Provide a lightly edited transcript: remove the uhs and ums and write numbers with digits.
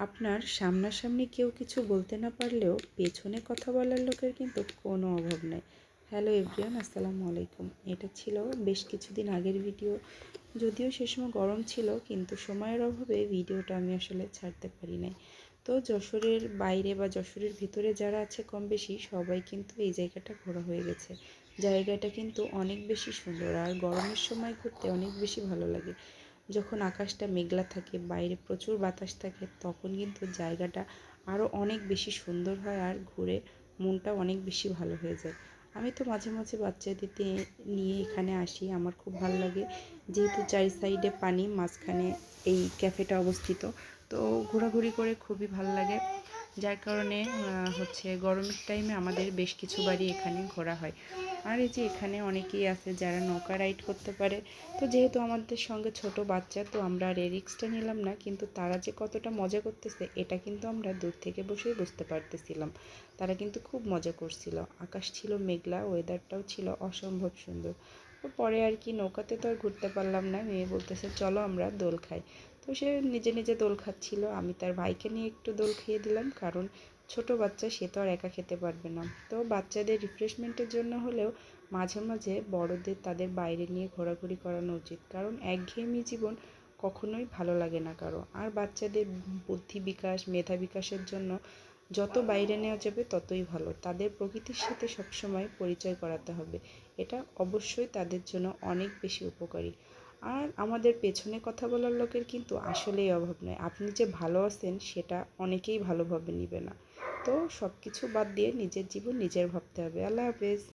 আপনার সামনাসামনি কেউ কিছু বলতে না পারলেও পেছনে কথা বলার লোকের কিন্তু কোনো অভাব নেই। হ্যালো এভরিওয়ান, আসসালামু আলাইকুম। এটা ছিল বেশ কিছুদিন আগের ভিডিও। যদিও সে সময় গরম ছিল, কিন্তু সময়ের অভাবে ভিডিওটা আমি আসলে ছাড়তে পারি নাই। তো যশোরের বাইরে বা যশোরের ভিতরে যারা আছে কম বেশি সবাই কিন্তু এই জায়গাটা ঘোরা হয়ে গেছে। জায়গাটা কিন্তু অনেক বেশি সুন্দর, আর গরমের সময় ঘুরতে অনেক বেশি ভালো লাগে। যখন আকাশটা মেঘলা থাকে, বাইরে প্রচুর বাতাস থাকে, তখন কিন্তু জায়গাটা আরও অনেক বেশি সুন্দর হয়, আর ঘুরে মনটা অনেক বেশি ভালো হয়ে যায়। আমি তো মাঝে মাঝে বাচ্চাদেরকে নিয়ে এখানে আসি, আমার খুব ভালো লাগে। যেহেতু চারি সাইডে পানি, মাঝখানে এই ক্যাফেটা অবস্থিত, তো ঘোরাঘুরি করে খুবই ভালো লাগে। যার কারণে গরমের টাইমে আমাদের বেশ কিছু বাড়ি এখানে ঘোরা হয়। আর এই যে এখানে অনেকেই আছে যারা নৌকা রাইড করতে পারে। তো যেহেতু আমাদের সঙ্গে ছোট বাচ্চা, তো আমরা আর এই রিস্কটা নিলাম না, কিন্তু তারা যে কতটা মজা করতেছে এটা কিন্তু আমরা দূর থেকে বসেই বুঝতে পারতেছিলাম। তারা কিন্তু খুব মজা করছিল। আকাশ ছিল মেঘলা, ওয়েদারটাও ছিল অসম্ভব সুন্দর। তো পরে আর কি, নৌকাতে তো আর ঘুরতে পারলাম না। মেয়ে বলতেছে চলো আমরা দোল খাই। তো সে নিজে নিজে দোল খাচ্ছিল, আমি তার ভাইকে নিয়ে একটু দোল খেয়ে দিলাম, কারণ ছোট বাচ্চা, সে তো আর একা খেতে পারবে না। তো বাচ্চাদের রিফ্রেশমেন্টের জন্য হলেও মাঝে মাঝে বড়দের তাদের বাইরে নিয়ে ঘোরাঘুরি করানো উচিত, কারণ একঘেয়েমি জীবন কখনোই ভালো লাগে না কারো। আর বাচ্চাদের বুদ্ধি বিকাশ, মেধা বিকাশের জন্য যত বাইরে নেওয়া যাবে ততই ভালো। তাদের প্রকৃতির সাথে সবসময় পরিচয় করাতে হবে, এটা অবশ্যই তাদের জন্য অনেক বেশি উপকারী। আর আমাদের পেছনে কথা বলার লোকের কিন্তু আসলেই অভাব নয়। আপনি যে ভালো আছেন সেটা অনেকেই ভালোভাবে নিবে না। তো সব কিছু বাদ দিয়ে নিজের জীবন নিজের ভাবতে হবে। আল্লাহ হাফেজ।